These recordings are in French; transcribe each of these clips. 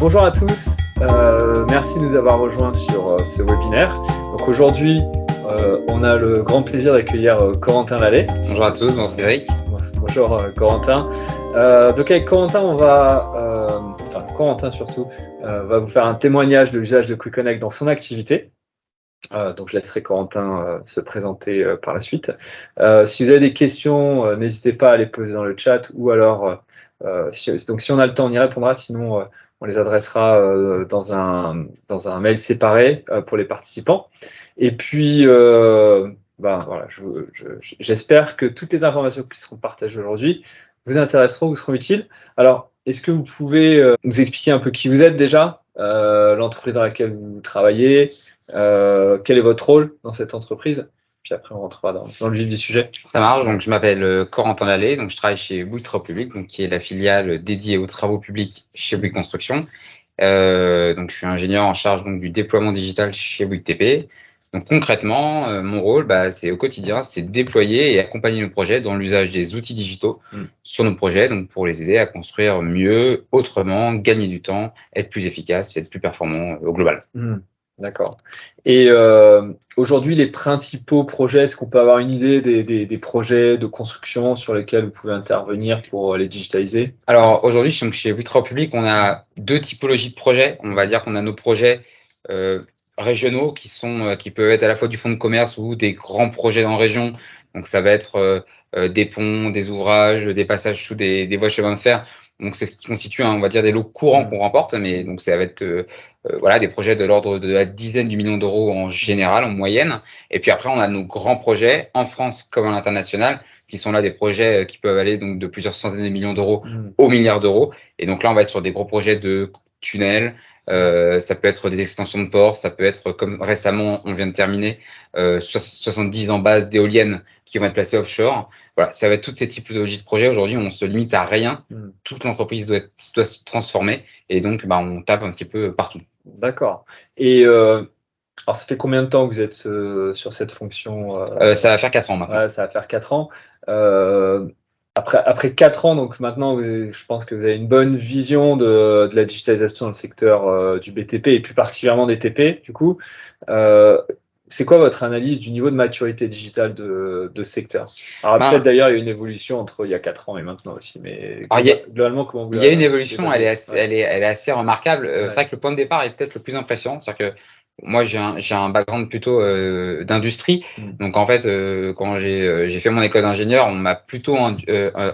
Bonjour à tous, merci de nous avoir rejoints sur ce webinaire. Donc aujourd'hui, on a le grand plaisir d'accueillir Corentin Lallet. Bonjour à tous, bonjour Cédric. Bonjour Corentin. Donc avec Corentin, Corentin surtout, va vous faire un témoignage de l'usage de Quick Connect dans son activité. Donc je laisserai Corentin se présenter par la suite. Si vous avez des questions, n'hésitez pas à les poser dans le chat ou alors si on a le temps, on y répondra. Sinon, on les adressera dans un mail séparé pour les participants. Et puis, voilà, j'espère que toutes les informations qui seront partagées aujourd'hui vous intéresseront, vous seront utiles. Alors, est-ce que vous pouvez nous expliquer un peu qui vous êtes déjà, l'entreprise dans laquelle vous travaillez, quel est votre rôle dans cette entreprise? Puis après, on rentrera dans le vif du sujet. Ça marche. Donc, je m'appelle Corentin Lallet. Donc, je travaille chez Bouygues Travaux Publics, donc qui est la filiale dédiée aux travaux publics chez Bouygues Construction. Donc, je suis ingénieur en charge donc du déploiement digital chez Bouygues TP. Donc, concrètement, mon rôle, c'est au quotidien, c'est déployer et accompagner nos projets dans l'usage des outils digitaux sur nos projets, donc pour les aider à construire mieux, autrement, gagner du temps, être plus efficace et être plus performant au global. D'accord. Et aujourd'hui, les principaux projets, est-ce qu'on peut avoir une idée des projets de construction sur lesquels vous pouvez intervenir pour les digitaliser? Alors aujourd'hui, chez Bouygues Travaux Publics, on a deux typologies de projets. On va dire qu'on a nos projets régionaux qui peuvent être à la fois du fonds de commerce ou des grands projets en région. Donc ça va être des ponts, des ouvrages, des passages sous des voies de chemin de fer. Donc c'est ce qui constitue, on va dire, des lots courants qu'on remporte, mais donc ça va être des projets de l'ordre de la dizaine de millions d'euros en général, en moyenne. Et puis après, on a nos grands projets en France comme à l'international, qui sont là des projets qui peuvent aller donc de plusieurs centaines de millions d'euros aux milliards d'euros. Et donc là, on va être sur des gros projets de tunnels. Ça peut être des extensions de ports, ça peut être comme récemment on vient de terminer 70 en base d'éoliennes qui vont être placées offshore. Voilà, ça va être toutes ces typologies de projets. Aujourd'hui, on se limite à rien. Toute l'entreprise doit se transformer et donc on tape un petit peu partout. D'accord. Et alors, ça fait combien de temps que vous êtes sur cette fonction? Ça va faire 4 ans maintenant. Ouais, ça va faire 4 ans. Après 4 ans, donc maintenant, je pense que vous avez une bonne vision de la digitalisation dans le secteur du BTP et plus particulièrement des TP, du coup. C'est quoi votre analyse du niveau de maturité digitale de ce secteur? Alors peut-être d'ailleurs, il y a une évolution entre il y a 4 ans et maintenant aussi, mais globalement, comment vous il y a une évolution, elle est assez remarquable. C'est vrai que le point de départ est peut-être le plus impressionnant, c'est-à-dire que moi, j'ai un background plutôt d'industrie. Donc, en fait, quand j'ai fait mon école d'ingénieur, on m'a plutôt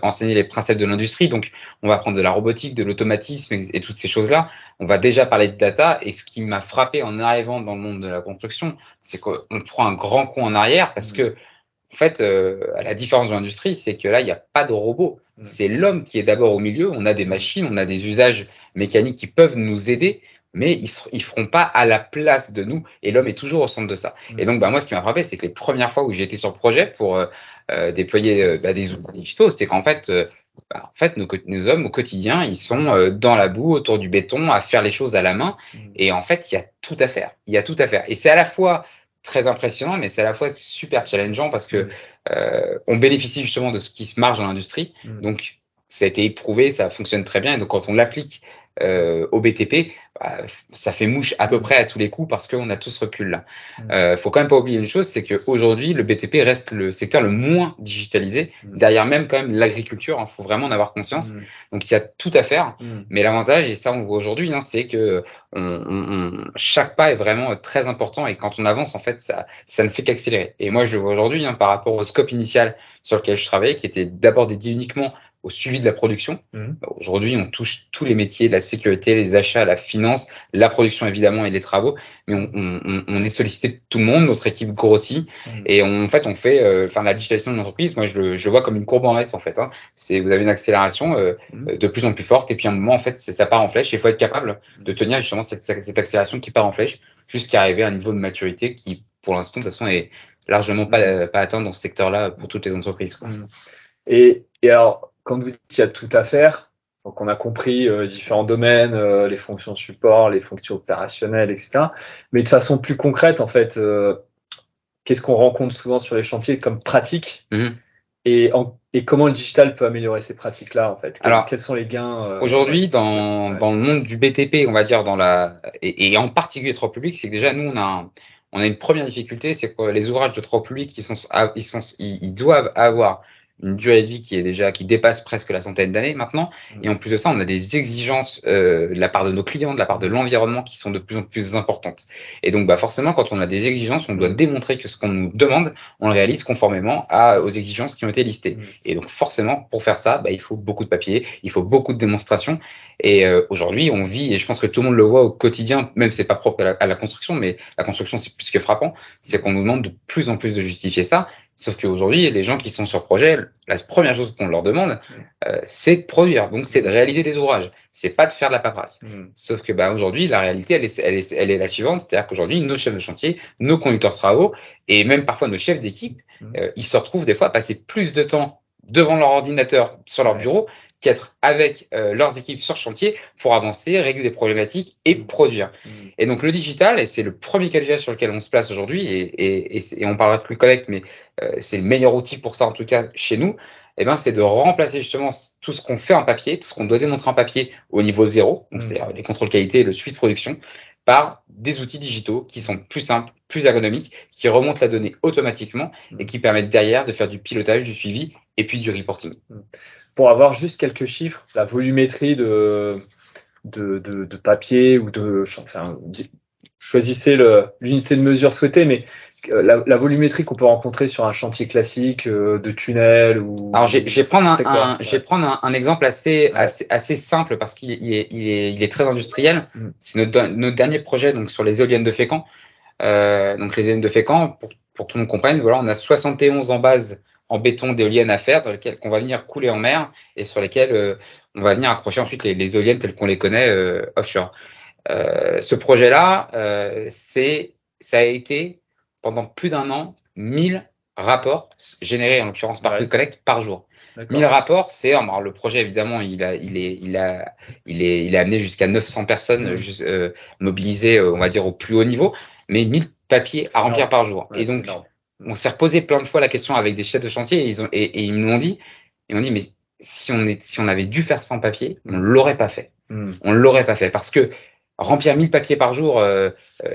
enseigné les principes de l'industrie. Donc, on va apprendre de la robotique, de l'automatisme et toutes ces choses-là. On va déjà parler de data. Et ce qui m'a frappé en arrivant dans le monde de la construction, c'est qu'on prend un grand coup en arrière parce que, en fait, à la différence de l'industrie, c'est que là, il n'y a pas de robot. C'est l'homme qui est d'abord au milieu. On a des machines, on a des usages mécaniques qui peuvent nous aider, mais ils feront pas à la place de nous, et l'homme est toujours au centre de ça. Et donc, moi, ce qui m'a frappé, c'est que les premières fois où j'ai été sur le projet pour déployer des outils digitaux, c'était qu'en fait, nos hommes au quotidien, ils sont dans la boue, autour du béton, à faire les choses à la main, et en fait, il y a tout à faire. Il y a tout à faire. Et c'est à la fois très impressionnant, mais c'est à la fois super challengeant parce que on bénéficie justement de ce qui se marche dans l'industrie. Donc, ça a été éprouvé, ça fonctionne très bien, et donc quand on l'applique au BTP, ça fait mouche à peu près à tous les coups parce qu'on a tout ce recul-là. Faut quand même pas oublier une chose, c'est qu'aujourd'hui, le BTP reste le secteur le moins digitalisé, derrière même quand même l'agriculture, faut vraiment en avoir conscience. Donc il y a tout à faire, mais l'avantage, et ça on voit aujourd'hui, c'est que chaque pas est vraiment très important, et quand on avance, en fait, ça ne fait qu'accélérer. Et moi, je le vois aujourd'hui par rapport au scope initial sur lequel je travaillais, qui était d'abord dédié uniquement au suivi de la production. Aujourd'hui, on touche tous les métiers, la sécurité, les achats, la finance, la production évidemment et les travaux, mais on est sollicité de tout le monde, notre équipe grossit, et en fait, on fait la digitalisation de l'entreprise. Moi, je le vois comme une courbe en S, en fait. Vous avez une accélération de plus en plus forte, et puis à un moment, en fait, ça part en flèche, et il faut être capable de tenir justement cette accélération qui part en flèche jusqu'à arriver à un niveau de maturité qui, pour l'instant, de toute façon, est largement pas atteint dans ce secteur-là pour toutes les entreprises. Et alors, quand vous dites qu'il y a tout à faire, donc on a compris différents domaines, les fonctions support, les fonctions opérationnelles, etc. Mais de façon plus concrète, en fait, qu'est-ce qu'on rencontre souvent sur les chantiers comme pratique Et comment le digital peut améliorer ces pratiques-là, en fait? Alors, Quels sont les gains aujourd'hui, dans le monde du BTP, on va dire, et en particulier travaux publics, c'est que déjà, nous, on a une première difficulté, c'est que les ouvrages de travaux publics, ils doivent avoir une durée de vie qui dépasse presque la centaine d'années maintenant. Et en plus de ça, on a des exigences de la part de nos clients, de la part de l'environnement qui sont de plus en plus importantes. Et donc, forcément, quand on a des exigences, on doit démontrer que ce qu'on nous demande, on le réalise conformément aux exigences qui ont été listées. Et donc, forcément, pour faire ça, il faut beaucoup de papier, il faut beaucoup de démonstrations. Et aujourd'hui, on vit, et je pense que tout le monde le voit au quotidien, même c'est pas propre à la construction, mais la construction, c'est plus que frappant, c'est qu'on nous demande de plus en plus de justifier ça. Sauf qu'aujourd'hui, les gens qui sont sur projet, la première chose qu'on leur demande, c'est de produire. Donc, c'est de réaliser des ouvrages. C'est pas de faire de la paperasse. Sauf que aujourd'hui, la réalité, elle est la suivante. C'est-à-dire qu'aujourd'hui, nos chefs de chantier, nos conducteurs de travaux, et même parfois nos chefs d'équipe, ils se retrouvent des fois à passer plus de temps devant leur ordinateur sur leur bureau qu'être avec leurs équipes sur chantier pour avancer, régler des problématiques et produire. Et donc le digital, et c'est le premier cas d'usage sur lequel on se place aujourd'hui, et on parlera de Quick Connect, mais c'est le meilleur outil pour ça en tout cas chez nous, c'est de remplacer justement tout ce qu'on fait en papier, tout ce qu'on doit démontrer en papier au niveau 0, donc c'est-à-dire les contrôles qualité, le suivi de production, par des outils digitaux qui sont plus simples, plus ergonomiques, qui remontent la donnée automatiquement et qui permettent derrière de faire du pilotage, du suivi et puis du reporting. Pour avoir juste quelques chiffres, la volumétrie de papier ou choisissez l'unité de mesure souhaitée, mais la volumétrie qu'on peut rencontrer sur un chantier classique de tunnel ou. Alors, je vais prendre un exemple assez simple parce qu'il est très industriel. C'est notre dernier projet donc sur les éoliennes de Fécamp. Donc les éoliennes de Fécamp, pour que tout le monde comprenne, voilà, on a 71 en base en béton d'éoliennes à faire, dans lesquelles qu'on va venir couler en mer et sur lesquelles on va venir accrocher ensuite les éoliennes telles qu'on les connaît offshore. Ce projet-là, ça a été pendant plus d'un an 1000 rapports générés en l'occurrence par Quick Connect par jour. 1000 rapports, c'est alors le projet évidemment il est amené jusqu'à 900 personnes mobilisées, on va dire au plus haut niveau, mais 1000 papiers à remplir par jour. Et donc on s'est reposé plein de fois la question avec des chefs de chantier et ils nous ont dit, mais si on avait dû faire sans papier, on l'aurait pas fait. On l'aurait pas fait parce que remplir 1000 papiers par jour,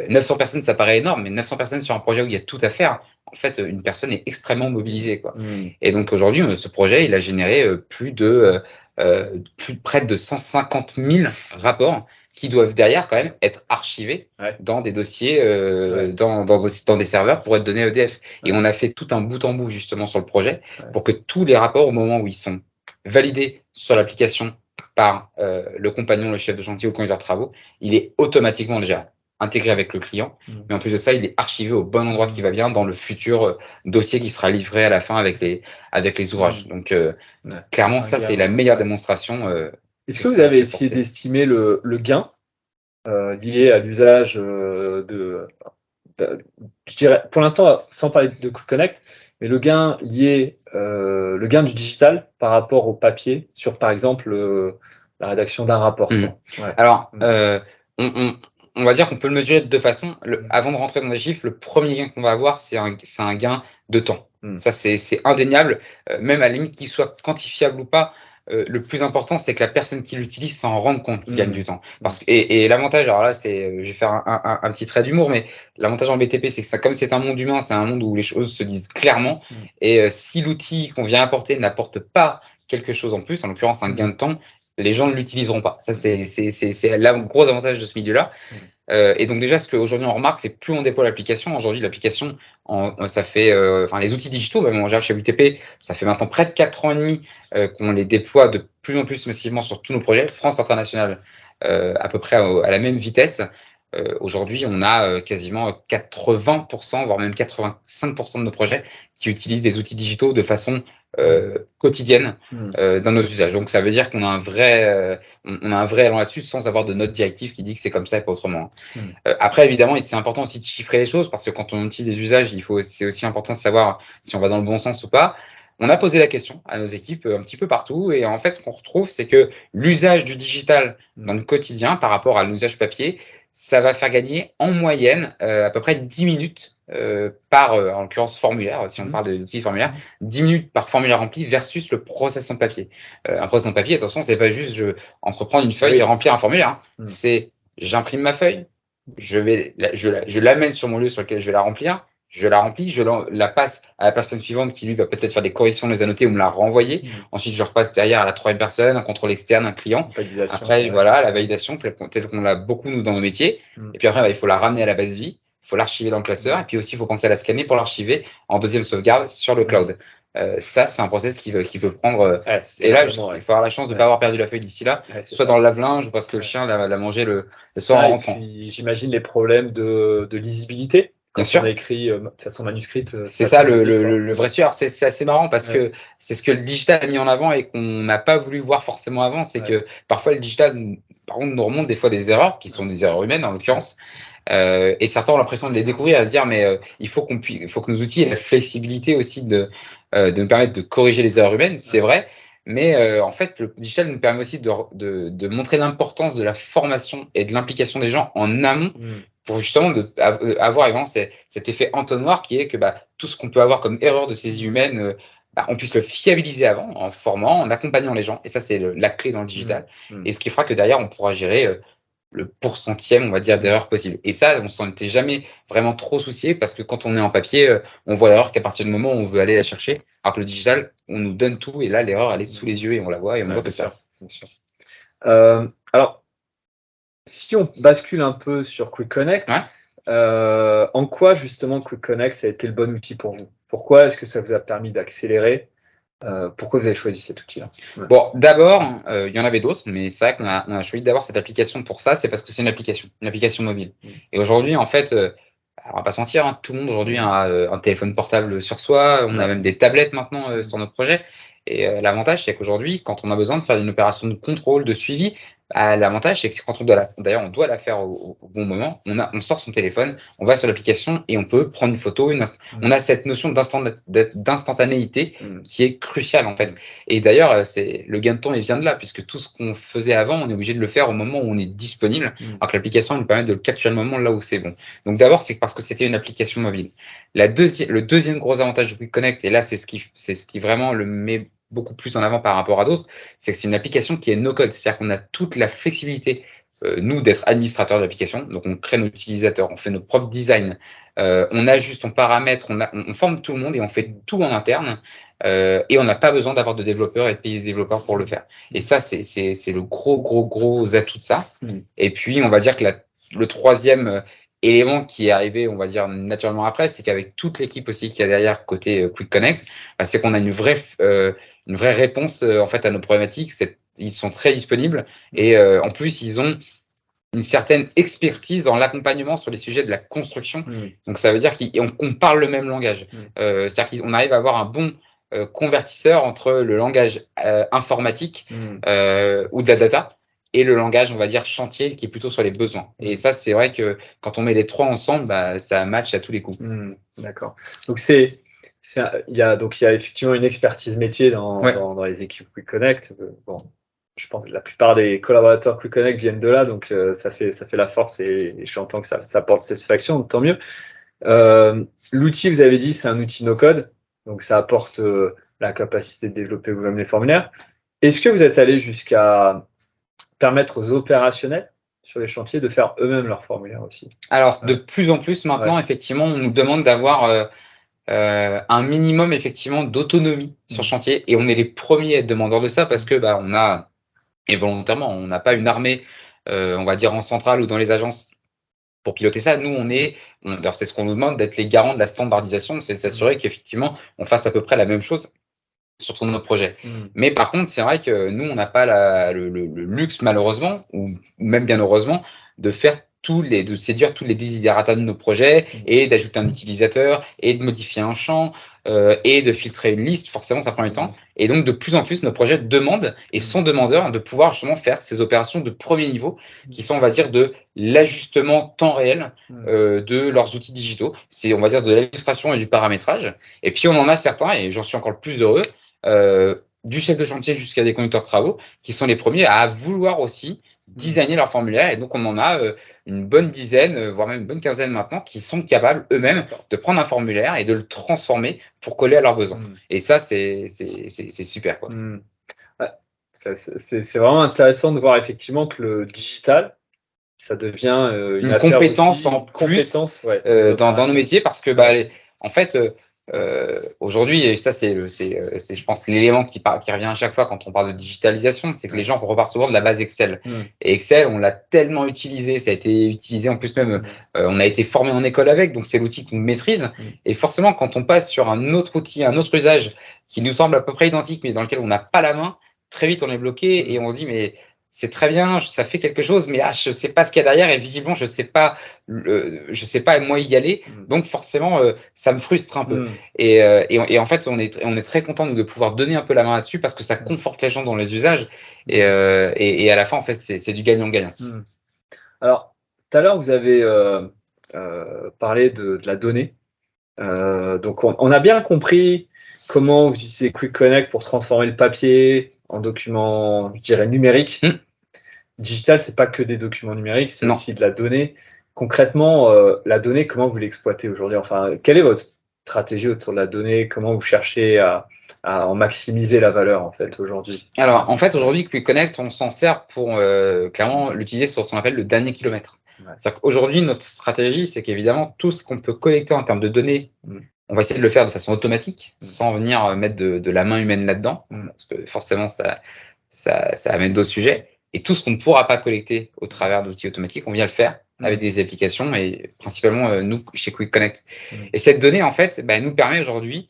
900 personnes, ça paraît énorme, mais 900 personnes sur un projet où il y a tout à faire, en fait, une personne est extrêmement mobilisée, quoi. Et donc aujourd'hui, ce projet, il a généré près de 150 000 rapports qui doivent derrière quand même être archivés dans des dossiers, dans des serveurs pour être donnés à EDF. Et on a fait tout un bout en bout justement sur le projet pour que tous les rapports, au moment où ils sont validés sur l'application par le compagnon, le chef de chantier ou le conducteur de travaux, il est automatiquement déjà intégré avec le client. Mais en plus de ça, il est archivé au bon endroit qui va bien dans le futur dossier qui sera livré à la fin avec les ouvrages. Donc, clairement, ça, c'est la meilleure démonstration. Est-ce que vous avez essayé d'estimer le gain lié à l'usage je dirais, pour l'instant, sans parler de Quick Connect, mais le gain lié, le gain du digital par rapport au papier sur, par exemple, la rédaction d'un rapport. Alors, on va dire qu'on peut le mesurer de deux façons. Avant de rentrer dans les chiffres, le premier gain qu'on va avoir, c'est un gain de temps. Ça, c'est indéniable, même à la limite qu'il soit quantifiable ou pas. Le plus important, c'est que la personne qui l'utilise s'en rende compte qu'il gagne du temps. Et l'avantage, alors là, je vais faire un petit trait d'humour, mais l'avantage en BTP, c'est que comme c'est un monde humain, c'est un monde où les choses se disent clairement. Et si l'outil qu'on vient apporter n'apporte pas quelque chose en plus, en l'occurrence un gain de temps, les gens ne l'utiliseront pas. Ça, c'est le gros avantage de ce milieu-là. Et donc déjà, ce qu'aujourd'hui on remarque, c'est plus on déploie l'application. Aujourd'hui, l'application, ça fait, les outils digitaux, même on gère chez BTP, ça fait maintenant près de 4 ans et demi qu'on les déploie de plus en plus massivement sur tous nos projets. France Internationale, à peu près à la même vitesse. Aujourd'hui, on a quasiment 80%, voire même 85% de nos projets qui utilisent des outils digitaux de façon quotidienne dans nos usages. Donc, ça veut dire qu'on a un vrai élan là-dessus sans avoir de note directive qui dit que c'est comme ça et pas autrement. Après, évidemment, c'est important aussi de chiffrer les choses parce que quand on utilise des usages, c'est aussi important de savoir si on va dans le bon sens ou pas. On a posé la question à nos équipes un petit peu partout et en fait, ce qu'on retrouve, c'est que l'usage du digital dans le quotidien par rapport à l'usage papier, ça va faire gagner en moyenne à peu près 10 minutes par, en l'occurrence, formulaire, si on parle d'outils de formulaire, 10 minutes par formulaire rempli versus le process en papier. Un process en papier, attention, c'est pas juste je entreprendre une feuille et remplir un formulaire. C'est j'imprime ma feuille, je l'amène sur mon lieu sur lequel je vais la remplir, je la remplis, je la passe à la personne suivante qui lui va peut-être faire des corrections, les annoter ou me la renvoyer. Ensuite, je repasse derrière à la troisième personne, un contrôle externe, un client. Après, voilà, la validation telle qu'on l'a beaucoup nous dans nos métiers. Et puis après, il faut la ramener à la base vie, il faut l'archiver dans le classeur, et puis aussi il faut penser à la scanner pour l'archiver en deuxième sauvegarde sur le cloud. Ça, c'est un process qui peut prendre. Et là, il faut avoir la chance de ne pas avoir perdu la feuille d'ici là, soit dans le lave-linge ou parce que le chien l'a mangé le soir en rentrant. J'imagine les problèmes de lisibilité. Bien sûr. On a écrit de façon manuscrite. C'est ça le vrai sujet. C'est assez marrant parce que c'est ce que le digital a mis en avant et qu'on n'a pas voulu voir forcément avant. C'est que parfois le digital, par contre, nous remonte des fois des erreurs qui sont des erreurs humaines en l'occurrence. Et certains ont l'impression de les découvrir, à se dire mais il faut que nos outils aient la flexibilité aussi de nous permettre de corriger les erreurs humaines. C'est vrai. Mais en fait, le digital nous permet aussi de montrer l'importance de la formation et de l'implication des gens en amont pour justement avoir également cet effet entonnoir qui est que tout ce qu'on peut avoir comme erreur de saisie humaine, on puisse le fiabiliser avant en formant, en accompagnant les gens. Et ça, c'est la clé dans le digital. Et ce qui fera que derrière, on pourra gérer le pourcentième, on va dire, d'erreurs possibles. Et ça, on s'en était jamais vraiment trop soucié parce que quand on est en papier, on voit l'erreur qu'à partir du moment où on veut aller la chercher. Alors que le digital, on nous donne tout et là, l'erreur, elle est sous les yeux et on la voit et on voit que ça. Bien sûr. Alors, si on bascule un peu sur Quick Connect, en quoi justement Quick Connect ça a été le bon outil pour vous? Pourquoi est-ce que ça vous a permis d'accélérer? Pourquoi vous avez choisi cet outil-là? Bon, d'abord, il y en avait d'autres, mais c'est vrai qu'on a choisi d'avoir cette application pour ça, c'est parce que c'est une application mobile. Et aujourd'hui, en fait, on va pas se mentir, tout le monde aujourd'hui a un téléphone portable sur soi, on a même des tablettes maintenant sur notre projet. Et l'avantage, c'est qu'aujourd'hui, quand on a besoin de faire une opération de contrôle, de suivi, l'avantage, c'est que quand on doit la faire au bon moment, on sort son téléphone, on va sur l'application et on peut prendre une photo. On a cette notion d'instantanéité qui est cruciale en fait. Et d'ailleurs, le gain de temps, il vient de là, puisque tout ce qu'on faisait avant, on est obligé de le faire au moment où on est disponible, alors que l'application nous permet de le capturer le moment là où c'est bon. Donc d'abord, c'est parce que c'était une application mobile. Le deuxième gros avantage de Quick Connect, et là, c'est ce qui vraiment le met beaucoup plus en avant par rapport à d'autres, c'est que c'est une application qui est no-code, c'est-à-dire qu'on a toute la flexibilité, nous, d'être administrateur de l'application, donc on crée nos utilisateurs, on fait nos propres designs, on ajuste, on paramètre, on forme tout le monde et on fait tout en interne, et on n'a pas besoin d'avoir de développeurs et de payer des développeurs pour le faire. Et ça, c'est le gros atout de ça. Et puis, on va dire que le troisième élément qui est arrivé, on va dire, naturellement après, c'est qu'avec toute l'équipe aussi qu'il y a derrière côté Quick Connect, c'est qu'on a une vraie réponse en fait à nos problématiques. Ils sont très disponibles et en plus ils ont une certaine expertise dans l'accompagnement sur les sujets de la construction. Donc ça veut dire qu'on parle le même langage. C'est-à-dire qu'on arrive à avoir un bon convertisseur entre le langage informatique ou de la data et le langage, on va dire, chantier, qui est plutôt sur les besoins. Et ça, c'est vrai que quand on met les trois ensemble, ça match à tous les coups. D'accord. Donc il y a effectivement une expertise métier dans les équipes Quick Connect. Bon, je pense que la plupart des collaborateurs Quick Connect viennent de là, donc ça fait la force et j'entends que ça apporte satisfaction, donc tant mieux. L'outil, vous avez dit, c'est un outil no-code, donc ça apporte la capacité de développer vous-même les formulaires. Est-ce que vous êtes allé jusqu'à permettre aux opérationnels sur les chantiers de faire eux-mêmes leurs formulaires aussi? Alors, de plus en plus maintenant, effectivement, on nous demande d'avoir un minimum effectivement d'autonomie sur chantier et on est les premiers à être demandeurs de ça parce que on a, et volontairement, on n'a pas une armée, on va dire en centrale ou dans les agences pour piloter ça. Nous, alors c'est ce qu'on nous demande, d'être les garants de la standardisation, c'est de s'assurer qu'effectivement on fasse à peu près la même chose sur tous nos projets. Mais par contre, c'est vrai que nous, on n'a pas le luxe, malheureusement, ou même bien heureusement, de séduire tous les desiderata de nos projets et d'ajouter un utilisateur et de modifier un champ et de filtrer une liste. Forcément, ça prend du temps. Et donc, de plus en plus, nos projets demandent et sont demandeurs de pouvoir justement faire ces opérations de premier niveau qui sont, on va dire, de l'ajustement temps réel de leurs outils digitaux. C'est, on va dire, de l'illustration et du paramétrage. Et puis, on en a certains, et j'en suis encore le plus heureux, du chef de chantier jusqu'à des conducteurs de travaux, qui sont les premiers à vouloir aussi designer leur formulaire. Et donc, on en a une bonne dizaine, voire même une bonne quinzaine maintenant, qui sont capables eux-mêmes de prendre un formulaire et de le transformer pour coller à leurs besoins. Et ça, c'est super, quoi. C'est vraiment intéressant de voir effectivement que le digital, ça devient une compétence aussi, en plus dans nos métiers, parce que en fait, aujourd'hui, et ça c'est je pense l'élément qui revient à chaque fois quand on parle de digitalisation, c'est que les gens repartent souvent de la base Excel. Et Excel, on l'a tellement utilisé, ça a été utilisé en plus même, on a été formé en école avec, donc c'est l'outil qu'on maîtrise. Et forcément, quand on passe sur un autre outil, un autre usage qui nous semble à peu près identique, mais dans lequel on n'a pas la main, très vite on est bloqué et on se dit mais c'est très bien, ça fait quelque chose, mais je sais pas ce qu'il y a derrière et visiblement je sais pas moi y aller. Donc forcément ça me frustre un peu. Et en fait on est très content de pouvoir donner un peu la main là-dessus parce que ça conforte les gens dans les usages et à la fin en fait c'est du gagnant-gagnant. Alors tout à l'heure vous avez parlé de la donnée. Donc on a bien compris comment vous utilisez Quick Connect pour transformer le papier en documents, je dirais, numériques. Digital, c'est pas que des documents numériques, c'est aussi de la donnée. Concrètement, la donnée, comment vous l'exploitez aujourd'hui? Enfin, quelle est votre stratégie autour de la donnée? Comment vous cherchez à en maximiser la valeur en fait aujourd'hui? Alors en fait aujourd'hui Quick Connect, on s'en sert pour clairement l'utiliser sur ce qu'on appelle le dernier kilomètre. C'est-à-dire qu'aujourd'hui notre stratégie, c'est qu'évidemment tout ce qu'on peut collecter en termes de données, on va essayer de le faire de façon automatique, sans venir mettre de la main humaine là-dedans, parce que forcément ça amène d'autres sujets. Et tout ce qu'on ne pourra pas collecter au travers d'outils automatiques, on vient le faire avec des applications et principalement nous chez Quick Connect. Et cette donnée en fait nous permet aujourd'hui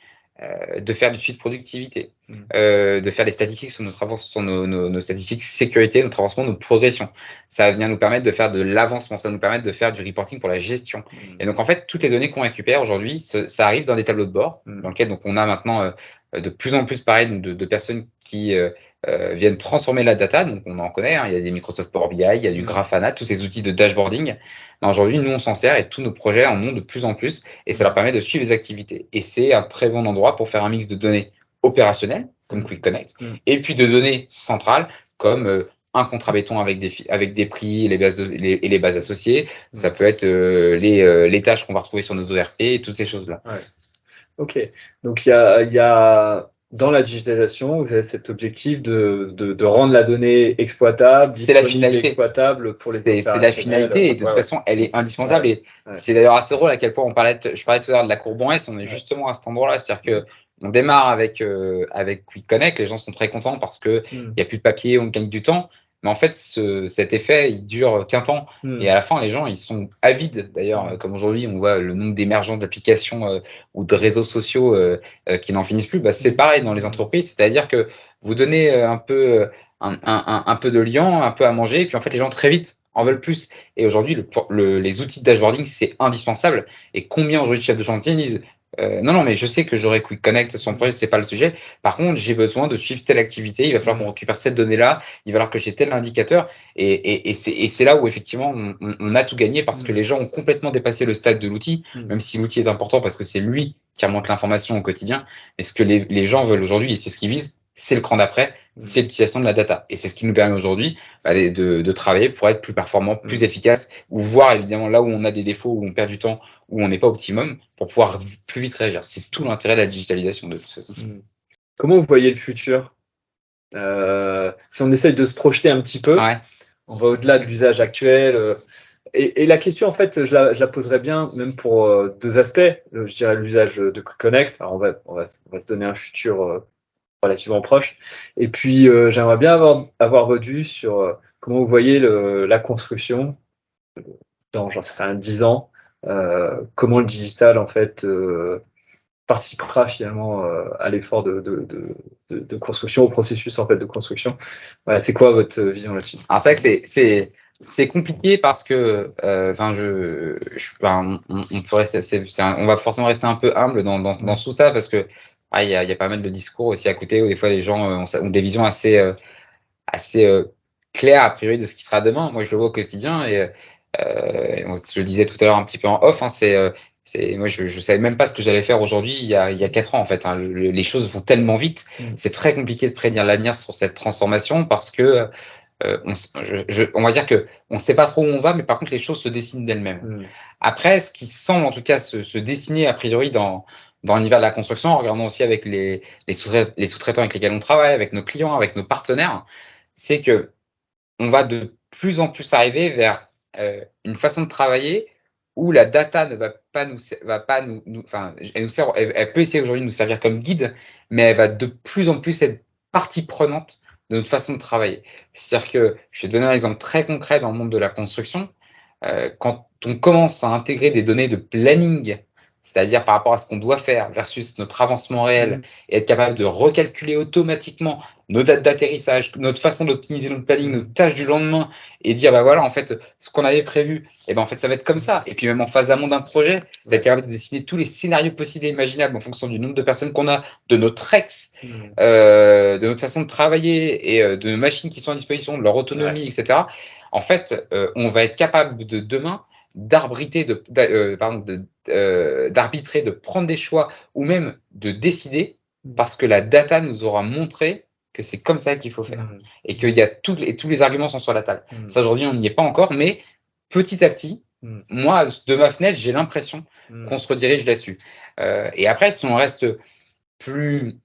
de faire du suivi de productivité, de faire des statistiques sur nos statistiques sécurité, notre avancement, nos progressions. Ça va venir nous permettre de faire de l'avancement, ça va nous permettre de faire du reporting pour la gestion. Et donc en fait, toutes les données qu'on récupère aujourd'hui, ça arrive dans des tableaux de bord, dans lesquels donc on a maintenant de plus en plus pareil de personnes qui viennent transformer la data. Donc on en connaît, il y a des Microsoft Power BI, il y a du Grafana, tous ces outils de dashboarding. Aujourd'hui, nous on s'en sert et tous nos projets en ont de plus en plus et ça leur permet de suivre les activités. Et c'est un très bon endroit pour faire un mix de données opérationnelles comme Quick Connect et puis de données centrales comme un contrat béton avec des prix et les bases associées. Ça peut être les tâches qu'on va retrouver sur nos ORP et toutes ces choses-là. Ok, donc il y a dans la digitalisation, vous avez cet objectif de rendre la donnée exploitable, c'est la finalité, exploitable pour les opérationnels. C'est la finalité et de toute façon, elle est indispensable. Et c'est d'ailleurs assez drôle à quel point je parlais tout à l'heure de la courbe en S, on est justement à cet endroit-là, c'est-à-dire que on démarre avec Quick Connect, les gens sont très contents parce que il y a plus de papier, on gagne du temps. Mais en fait, cet effet, il dure qu'un temps. Et à la fin, les gens, ils sont avides. D'ailleurs, comme aujourd'hui, on voit le nombre d'émergence d'applications ou de réseaux sociaux qui n'en finissent plus. C'est pareil dans les entreprises. C'est-à-dire que vous donnez un peu de liant, un peu à manger, et puis en fait, les gens très vite en veulent plus. Et aujourd'hui, les outils de dashboarding, c'est indispensable. Et combien aujourd'hui de chefs de chantier disent non, mais je sais que j'aurai Quick Connect, son projet, c'est pas le sujet. Par contre, j'ai besoin de suivre telle activité. Il va falloir qu'on récupère cette donnée-là. Il va falloir que j'ai tel indicateur. Et c'est là où, effectivement, on a tout gagné parce que les gens ont complètement dépassé le stade de l'outil, même si l'outil est important parce que c'est lui qui remonte l'information au quotidien. Mais ce que les gens veulent aujourd'hui, et c'est ce qu'ils visent, c'est le cran d'après, c'est l'utilisation de la data. Et c'est ce qui nous permet aujourd'hui de travailler pour être plus performant, plus efficace, ou voir évidemment là où on a des défauts, où on perd du temps, où on n'est pas optimum, pour pouvoir plus vite réagir. C'est tout l'intérêt de la digitalisation de toute façon. Comment vous voyez le futur? Si on essaye de se projeter un petit peu, on va au-delà de l'usage actuel. Et la question, en fait, je la poserais bien, même pour deux aspects. Je dirais l'usage de Quick Connect. Alors, on va se donner un futur relativement proche. Et puis, j'aimerais bien avoir votre vue sur comment vous voyez la construction dans, j'en sais rien, 10 ans. Comment le digital, en fait, participera finalement à l'effort de construction, au processus en fait de construction. Voilà, c'est quoi votre vision là-dessus? Alors c'est vrai que c'est compliqué parce que on va forcément rester un peu humble dans tout ça parce que il y a pas mal de discours aussi à côté où des fois les gens ont des visions assez claires a priori de ce qui sera demain. Moi je le vois au quotidien et je le disais tout à l'heure un petit peu en off, moi je savais même pas ce que j'allais faire aujourd'hui il y a 4 ans en fait. Les choses vont tellement vite, c'est très compliqué de prédire l'avenir sur cette transformation parce que on va dire que on ne sait pas trop où on va, mais par contre les choses se dessinent d'elles-mêmes. Après, ce qui semble en tout cas se dessiner a priori dans l'univers de la construction, en regardant aussi avec les sous-traitants avec lesquels on travaille, avec nos clients, avec nos partenaires, c'est que on va de plus en plus arriver vers une façon de travailler où la data ne va pas enfin, elle peut essayer aujourd'hui de nous servir comme guide, mais elle va de plus en plus être partie prenante de notre façon de travailler. C'est-à-dire que, je vais te donner un exemple très concret dans le monde de la construction. Quand on commence à intégrer des données de planning, c'est-à-dire par rapport à ce qu'on doit faire versus notre avancement réel, et être capable de recalculer automatiquement nos dates d'atterrissage, notre façon d'optimiser notre planning, nos tâches du lendemain, et dire, bah voilà, en fait, ce qu'on avait prévu, et ben en fait, ça va être comme ça. Et puis même en phase amont d'un projet, d'être capable de dessiner tous les scénarios possibles et imaginables en fonction du nombre de personnes qu'on a, de notre de notre façon de travailler et de nos machines qui sont à disposition, de leur autonomie, etc. En fait, on va être capable de demain d'arbitrer, de prendre des choix ou même de décider parce que la data nous aura montré que c'est comme ça qu'il faut faire et qu'il y a tous les arguments sont sur la table. Ça, aujourd'hui, on n'y est pas encore, mais petit à petit, moi, de ma fenêtre, j'ai l'impression qu'on se redirige là-dessus. Et après, si on reste plus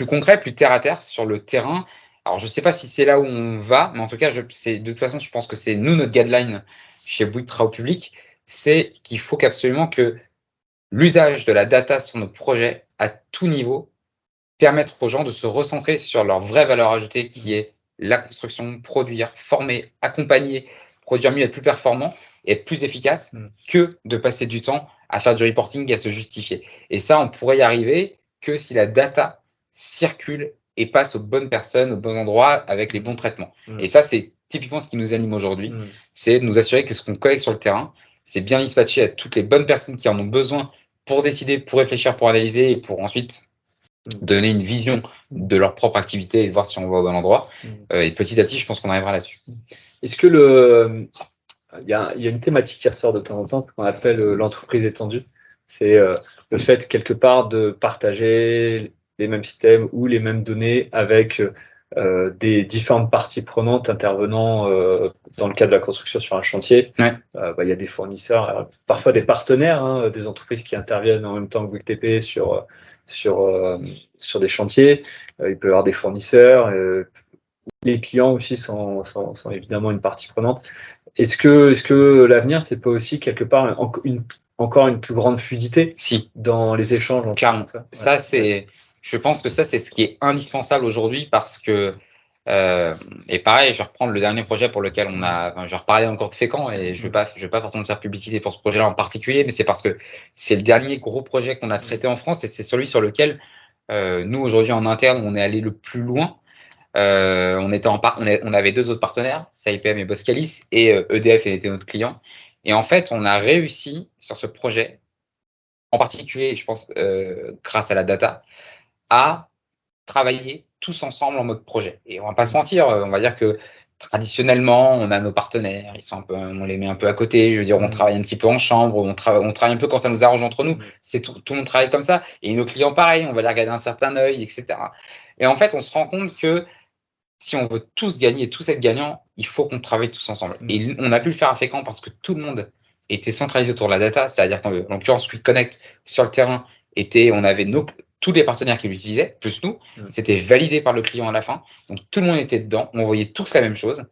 concret, plus terre à terre sur le terrain, alors je ne sais pas si c'est là où on va, mais en tout cas, de toute façon, je pense que c'est nous, notre guideline chez Bouygues Travaux Publics, c'est qu'il faut qu'absolument que l'usage de la data sur nos projets à tout niveau permettre aux gens de se recentrer sur leur vraie valeur ajoutée qui est la construction, produire, former, accompagner, produire mieux, être plus performant et être plus efficace que de passer du temps à faire du reporting et à se justifier. Et ça, on pourrait y arriver que si la data circule et passe aux bonnes personnes, aux bons endroits, avec les bons traitements. Et ça, c'est typiquement ce qui nous anime aujourd'hui, c'est de nous assurer que ce qu'on collecte sur le terrain, c'est bien dispatché à toutes les bonnes personnes qui en ont besoin pour décider, pour réfléchir, pour analyser et pour ensuite donner une vision de leur propre activité et de voir si on va au bon endroit. Et petit à petit, je pense qu'on arrivera là-dessus. Est-ce que il y a une thématique qui ressort de temps en temps, ce qu'on appelle l'entreprise étendue. C'est le fait, quelque part, de partager les mêmes systèmes ou les mêmes données avec des différentes parties prenantes intervenant dans le cadre de la construction sur un chantier. Il y a des fournisseurs, parfois des partenaires, des entreprises qui interviennent en même temps que Bouygues TP sur des chantiers. Il peut y avoir des fournisseurs. Les clients aussi sont évidemment une partie prenante. Est-ce que l'avenir, c'est pas aussi quelque part encore une plus grande fluidité dans les échanges entre ça, je pense que ça, c'est ce qui est indispensable aujourd'hui parce que, et pareil, je vais reprendre le dernier projet pour lequel je vais reparler encore de Fécamp et je vais pas forcément faire publicité pour ce projet-là en particulier, mais c'est parce que c'est le dernier gros projet qu'on a traité en France et c'est celui sur lequel nous, aujourd'hui, en interne, on est allé le plus loin. On avait deux autres partenaires, CIPM et Boskalis, et EDF était notre client. Et en fait, on a réussi sur ce projet, en particulier, je pense, grâce à la data, à travailler tous ensemble en mode projet. Et on va pas se mentir, on va dire que traditionnellement, on a nos partenaires, on les met un peu à côté. Je veux dire, on travaille un petit peu en chambre, on travaille un peu quand ça nous arrange entre nous. C'est tout le monde travaille comme ça. Et nos clients, pareil, on va les regarder d'un certain œil, etc. Et en fait, on se rend compte que si on veut tous gagner, tous être gagnants, il faut qu'on travaille tous ensemble. Et on a pu le faire à Fécamp parce que tout le monde était centralisé autour de la data, c'est-à-dire qu'en l'occurrence, Quick Connect sur le terrain on avait tous les partenaires qui l'utilisaient, plus nous. C'était validé par le client à la fin. Donc tout le monde était dedans. On voyait tous la même chose.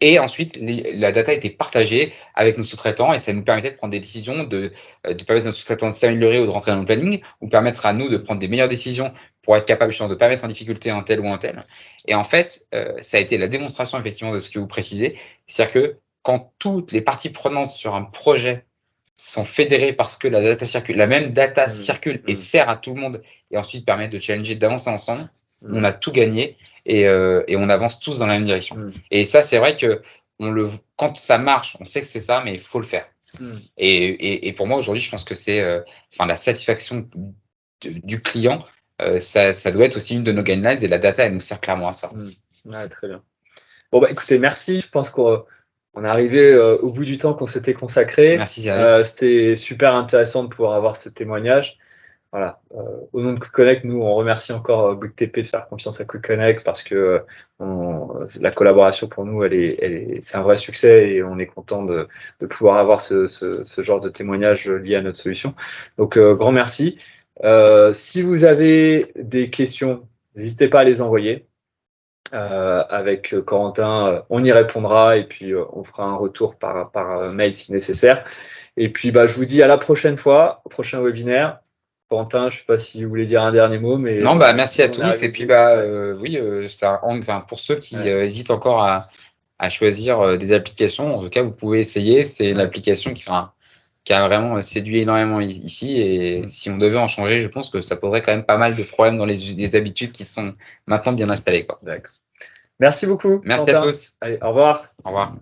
Et ensuite, la data était partagée avec nos sous-traitants et ça nous permettait de prendre des décisions, de permettre à nos sous-traitants de s'améliorer ou de rentrer dans le planning, ou permettre à nous de prendre des meilleures décisions pour être capable de ne pas mettre en difficulté un tel ou un tel. Et en fait, ça a été la démonstration effectivement de ce que vous précisez. C'est-à-dire que quand toutes les parties prenantes sur un projet sont fédérées parce que la data circule, la même data circule et sert à tout le monde et ensuite permet de challenger, d'avancer ensemble, on a tout gagné et on avance tous dans la même direction. Et ça, c'est vrai que quand ça marche, on sait que c'est ça, mais il faut le faire. Et pour moi, aujourd'hui, je pense que c'est la satisfaction du client, ça doit être aussi une de nos guidelines et la data, elle nous sert clairement à ça. Ouais, très bien. Bon, écoutez, merci. Je pense qu'on est arrivé au bout du temps qu'on s'était consacré. Merci, c'était super intéressant de pouvoir avoir ce témoignage. voilà, au nom de QuickConnect, nous on remercie encore Bouygues TP de faire confiance à QuickConnect parce que la collaboration pour nous, c'est un vrai succès et on est content de pouvoir avoir ce genre de témoignage lié à notre solution. Donc grand merci. Si vous avez des questions, n'hésitez pas à les envoyer. Avec Corentin, on y répondra et puis on fera un retour par mail si nécessaire. Et puis je vous dis à la prochaine fois, au prochain webinaire. Corentin, je ne sais pas si vous voulez dire un dernier mot, mais non, merci à tous. Et puis oui, pour ceux qui hésitent encore à choisir des applications, en tout cas, vous pouvez essayer. C'est une application qui a vraiment séduit énormément ici. Et si on devait en changer, je pense que ça poserait quand même pas mal de problèmes dans les habitudes qui sont maintenant bien installées, quoi. D'accord. Merci beaucoup. Merci Corentin. à tous. Allez, au revoir. Au revoir.